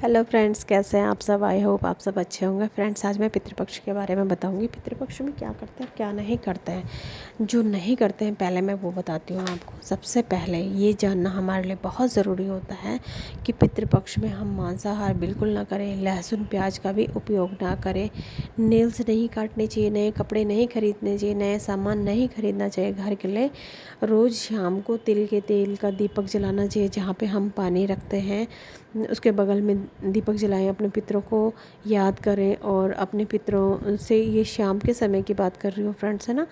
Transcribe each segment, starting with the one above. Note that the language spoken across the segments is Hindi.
हेलो फ्रेंड्स, कैसे हैं आप सब। आई होप आप सब अच्छे होंगे। फ्रेंड्स, आज मैं पितृपक्ष के बारे में बताऊंगी। पितृपक्ष में क्या करते हैं, क्या नहीं करते हैं। जो नहीं करते हैं पहले मैं वो बताती हूँ आपको। सबसे पहले ये जानना हमारे लिए बहुत ज़रूरी होता है कि पितृपक्ष में हम मांसाहार बिल्कुल ना करें, लहसुन प्याज का भी उपयोग ना करें, नेल्स नहीं काटने चाहिए, नए कपड़े नहीं खरीदने चाहिए, नए सामान नहीं खरीदना चाहिए घर के लिए। रोज़ शाम को तिल के तेल का दीपक जलाना चाहिए। जहाँ पे हम पानी रखते हैं उसके बगल में दीपक जलाएं, अपने पितरों को याद करें। और अपने पितरों से, ये शाम के समय की बात कर रही हूँ फ्रेंड्स, है ना।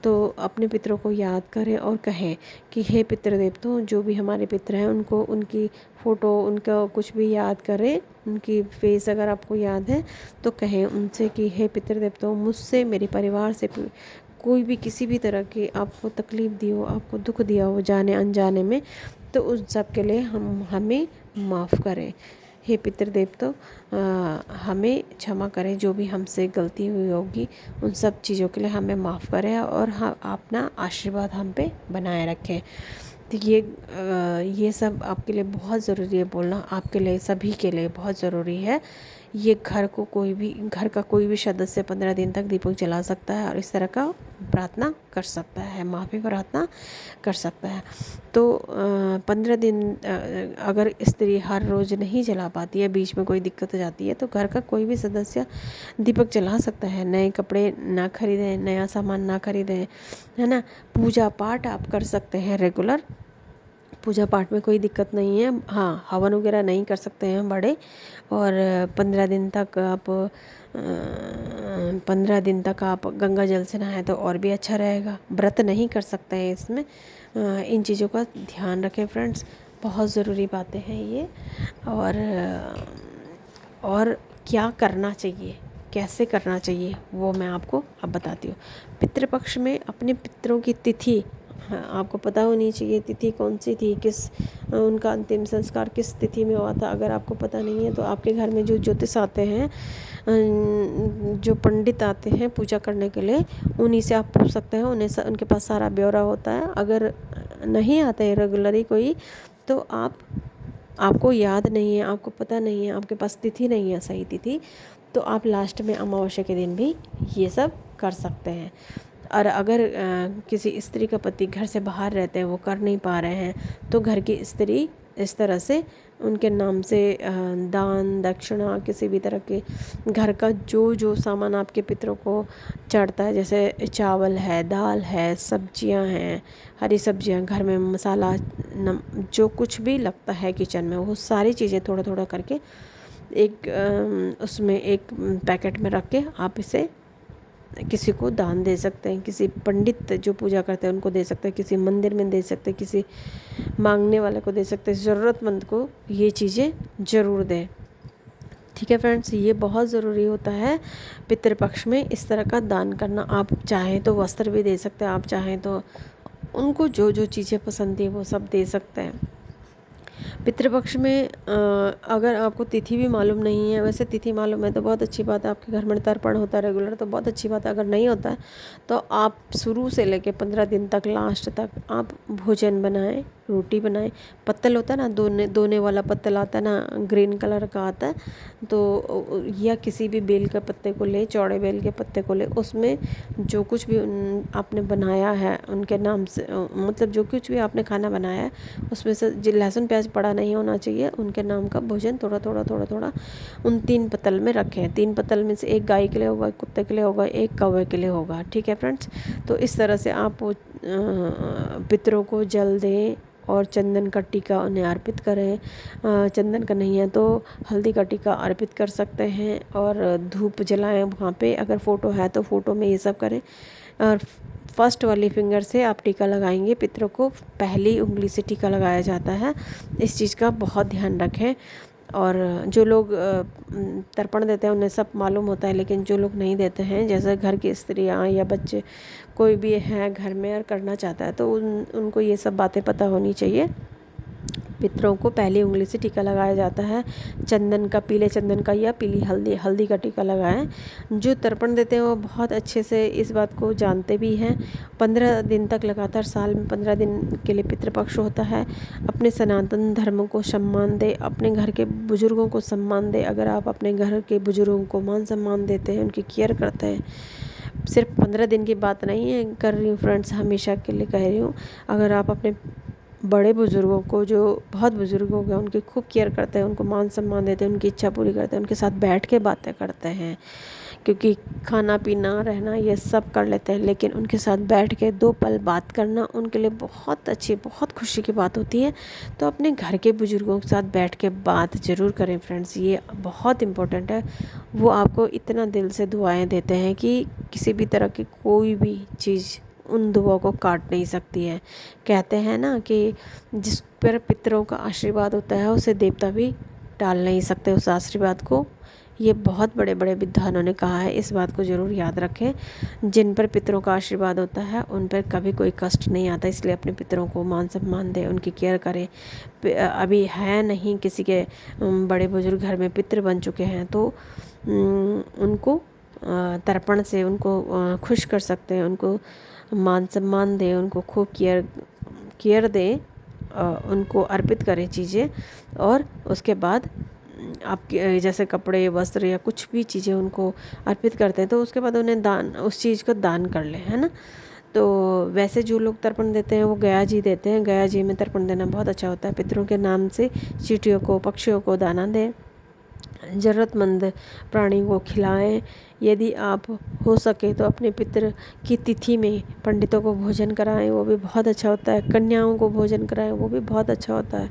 तो अपने पितरों को याद करें और कहें कि हे पितृदेवताओं, जो भी हमारे पितर हैं उनको, उनकी फ़ोटो, उनका कुछ भी याद करें, उनकी फेस अगर आपको याद है तो कहें उनसे कि हे पितृदेवताओं, मुझसे, मेरे परिवार से कोई भी किसी भी तरह की आपको तकलीफ़ दी हो, आपको दुख दिया हो जाने अनजाने में, तो उस सब के लिए हमें माफ़ करें। हे पितृदेवताओं, हमें क्षमा करें, जो भी हमसे गलती हुई होगी उन सब चीज़ों के लिए हमें माफ़ करें और अपना आशीर्वाद हम पे बनाए रखें। तो ये सब आपके लिए बहुत ज़रूरी है बोलना, आपके लिए, सभी के लिए बहुत ज़रूरी है। ये घर का कोई भी सदस्य 15 दिन तक दीपक जला सकता है और इस तरह का प्रार्थना कर सकता है, माफ़ी प्रार्थना कर सकता है। तो 15 दिन अगर स्त्री हर रोज़ नहीं जला पाती है, बीच में कोई दिक्कत हो जाती है, तो घर का कोई भी सदस्य दीपक जला सकता है। नए कपड़े ना खरीदें, नया सामान ना खरीदें, है ना। पूजा पाठ आप कर सकते हैं रेगुलर। पूजा पाठ में कोई दिक्कत नहीं है। हाँ, हवन वगैरह नहीं कर सकते हैं बड़े। और 15 दिन तक आप 15 दिन तक आप गंगा जल से नहाएं तो और भी अच्छा रहेगा। व्रत नहीं कर सकते हैं इसमें। इन चीज़ों का ध्यान रखें फ्रेंड्स, बहुत ज़रूरी बातें हैं ये। और और क्या करना चाहिए, कैसे करना चाहिए, वो मैं आपको अब बताती हूँ। पितृपक्ष में अपने पितरों की तिथि, हाँ, आपको पता होनी चाहिए तिथि कौन सी थी, उनका अंतिम संस्कार किस तिथि में हुआ था। अगर आपको पता नहीं है तो आपके घर में जो ज्योतिष आते हैं, जो पंडित आते हैं पूजा करने के लिए, उन्हीं से आप पूछ सकते हैं। उनके पास सारा ब्यौरा होता है। अगर नहीं आते हैं रेगुलरली कोई, तो आपको याद नहीं है, आपको पता नहीं है, आपके पास तिथि नहीं है, सही तिथि, तो आप लास्ट में अमावस्या के दिन भी ये सब कर सकते हैं। और अगर किसी स्त्री का पति घर से बाहर रहते हैं, वो कर नहीं पा रहे हैं, तो घर की स्त्री इस तरह से उनके नाम से दान दक्षिणा, किसी भी तरह के घर का जो जो सामान आपके पितरों को चढ़ता है, जैसे चावल है, दाल है, सब्जियां हैं, हरी सब्जियां, घर में मसाला, जो कुछ भी लगता है किचन में, वो सारी चीज़ें थोड़ा थोड़ा करके उसमें एक पैकेट में रख के आप इसे किसी को दान दे सकते हैं। किसी पंडित जो पूजा करते हैं उनको दे सकते हैं, किसी मंदिर में दे सकते हैं, किसी मांगने वाले को दे सकते हैं। ज़रूरतमंद को ये चीज़ें ज़रूर दें। ठीक है फ्रेंड्स, ये बहुत ज़रूरी होता है पितृपक्ष में इस तरह का दान करना। आप चाहें तो वस्त्र भी दे सकते हैं, आप चाहें तो उनको जो जो चीज़ें पसंद थी वो सब दे सकते हैं। पितृपक्ष में अगर आपको तिथि भी मालूम नहीं है, वैसे तिथि मालूम है तो बहुत अच्छी बात है, आपके घर में तर्पण होता है रेगुलर तो बहुत अच्छी बात है। अगर नहीं होता है तो आप शुरू से लेके 15 दिन तक, लास्ट तक आप भोजन बनाएं, रोटी बनाएं। पत्तल होता है ना, दोने वाला पत्तल आता है ना, ग्रीन कलर का आता है, तो या किसी भी बेल के पत्ते को ले, चौड़े बेल के पत्ते को ले, उसमें जो कुछ भी आपने बनाया है उनके नाम से, मतलब जो कुछ भी आपने खाना बनाया है उसमें से लहसुन प्याज पड़ा नहीं होना चाहिए। उनके नाम का भोजन थोड़ा थोड़ा थोड़ा थोड़ा उन 3 पत्तल में रखें। 3 पत्तल में से एक गाय के लिए होगा, एक कुत्ते के लिए होगा, एक कौवे के लिए होगा। ठीक है फ्रेंड्स, तो इस तरह से आप पितरों को जल दें और चंदन का टीका उन्हें अर्पित करें। चंदन का नहीं है तो हल्दी का टीका अर्पित कर सकते हैं और धूप जलाएं वहाँ पे। अगर फ़ोटो है तो फ़ोटो में ये सब करें। और फर्स्ट वाली फिंगर से आप टीका लगाएंगे। पितरों को पहली उंगली से टीका लगाया जाता है, इस चीज़ का बहुत ध्यान रखें। और जो लोग तर्पण देते हैं उन्हें सब मालूम होता है, लेकिन जो लोग नहीं देते हैं, जैसे घर की स्त्रियाँ या बच्चे, कोई भी है घर में और करना चाहता है, तो उनको ये सब बातें पता होनी चाहिए। पितरों को पहली उंगली से टीका लगाया जाता है। चंदन का, पीले चंदन का या पीली हल्दी का टीका लगाएं। जो तर्पण देते हैं वो बहुत अच्छे से इस बात को जानते भी हैं। 15 दिन तक लगातार, साल में 15 दिन के लिए पितृपक्ष होता है। अपने सनातन धर्म को सम्मान दें, अपने घर के बुजुर्गों को सम्मान दें। अगर आप अपने घर के बुजुर्गों को मान सम्मान देते हैं, उनकी केयर करते हैं, सिर्फ 15 दिन की बात नहीं है कर रही हूँ फ्रेंड्स, हमेशा के लिए कह रही हूँ। अगर आप अपने बड़े बुजुर्गों को, जो बहुत बुजुर्ग हो गए, उनकी खूब केयर करते हैं, उनको मान सम्मान देते हैं, उनकी इच्छा पूरी करते हैं, उनके साथ बैठ के बातें करते हैं, क्योंकि खाना पीना रहना ये सब कर लेते हैं, लेकिन उनके साथ बैठ के 2 पल बात करना उनके लिए बहुत अच्छी, बहुत खुशी की बात होती है। तो अपने घर के बुजुर्गों के साथ बैठ के बात ज़रूर करें फ्रेंड्स, ये बहुत इम्पोर्टेंट है। वो आपको इतना दिल से दुआएं देते हैं कि किसी भी तरह की कोई भी चीज़ उन दुआओं को काट नहीं सकती है। कहते हैं ना कि जिस पर पितरों का आशीर्वाद होता है उसे देवता भी टाल नहीं सकते उस आशीर्वाद को। ये बहुत बड़े बड़े विद्वानों ने कहा है, इस बात को ज़रूर याद रखें। जिन पर पितरों का आशीर्वाद होता है उन पर कभी कोई कष्ट नहीं आता, इसलिए अपने पितरों को मान सम्मान दें, उनकी केयर करें। अभी है नहीं किसी के बड़े बुजुर्ग घर में पितर बन चुके हैं, तो उनको तर्पण से उनको खुश कर सकते हैं, उनको मान सम्मान दें, उनको खूब केयर दें, उनको अर्पित करें चीज़ें। और उसके बाद आपके जैसे कपड़े, वस्त्र या कुछ भी चीज़ें उनको अर्पित करते हैं, तो उसके बाद उन्हें दान, उस चीज़ को दान कर लें, है ना। तो वैसे जो लोग तर्पण देते हैं वो गया जी देते हैं। गया जी में तर्पण देना बहुत अच्छा होता है। पितरों के नाम से चींटियों को, पक्षियों को दाना दें, ज़रूरतमंद प्राणी को खिलाएं। यदि आप हो सके तो अपने पितर की तिथि में पंडितों को भोजन कराएं, वो भी बहुत अच्छा होता है। कन्याओं को भोजन कराएं, वो भी बहुत अच्छा होता है।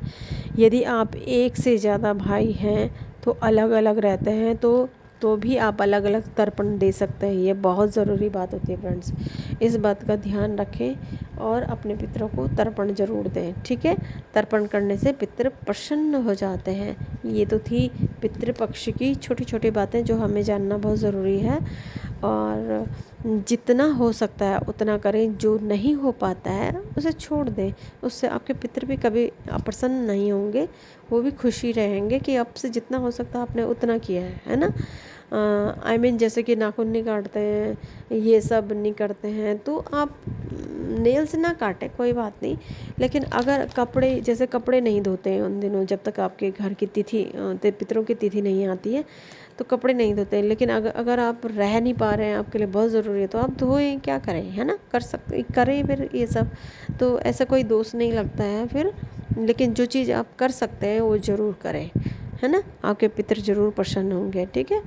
यदि आप एक से ज़्यादा भाई हैं तो अलग अलग रहते हैं, तो भी आप अलग अलग तर्पण दे सकते हैं। ये बहुत ज़रूरी बात होती है फ्रेंड्स, इस बात का ध्यान रखें और अपने पितरों को तर्पण ज़रूर दें, ठीक है। तर्पण करने से पितर प्रसन्न हो जाते हैं। ये तो थी पितृपक्ष की छोटी छोटी बातें जो हमें जानना बहुत ज़रूरी है, और जितना हो सकता है उतना करें। जो नहीं हो पाता है उसे छोड़ दें, उससे आपके पितर भी कभी अप्रसन्न नहीं होंगे, वो भी खुशी रहेंगे कि आपसे जितना हो सकता है आपने उतना किया है ना। I mean, जैसे कि नाखून नहीं काटते हैं, ये सब नहीं करते हैं, तो आप नेल्स ना काटें, कोई बात नहीं। लेकिन अगर कपड़े, जैसे कपड़े नहीं धोते हैं उन दिनों जब तक आपके घर की तिथि, पितरों की तिथि नहीं आती है, तो कपड़े नहीं धोते हैं। लेकिन अगर आप रह नहीं पा रहे हैं, आपके लिए बहुत ज़रूरी है, तो आप धोएं, क्या करें, है ना। कर सकते, करें फिर ये सब, तो ऐसा कोई दोष नहीं लगता है फिर। लेकिन जो चीज़ आप कर सकते हैं वो ज़रूर करें, है ना। आपके पितर ज़रूर प्रसन्न होंगे, ठीक है।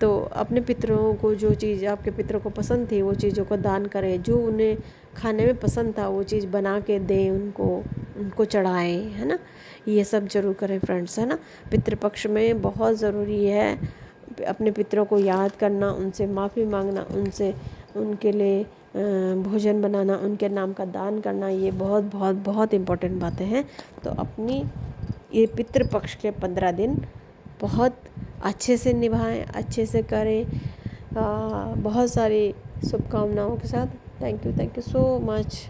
तो अपने पितरों को, जो चीज़ आपके पितरों को पसंद थी वो चीज़ों को दान करें। जो उन्हें खाने में पसंद था वो चीज़ बना के दें, उनको चढ़ाएं, है ना। ये सब ज़रूर करें फ्रेंड्स, है ना। पितृपक्ष में बहुत ज़रूरी है अपने पितरों को याद करना, उनसे माफ़ी मांगना, उनके लिए भोजन बनाना, उनके नाम का दान करना। ये बहुत बहुत बहुत इम्पोर्टेंट बातें हैं। तो अपनी ये पितृपक्ष के 15 दिन बहुत अच्छे से निभाएं, अच्छे से करें। बहुत सारी शुभकामनाओं के साथ। Thank you so much.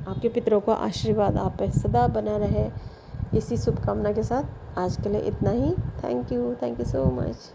आपके पितरों का आशीर्वाद आप पे सदा बना रहे, इसी शुभकामना के साथ आज के लिए इतना ही। Thank you so much.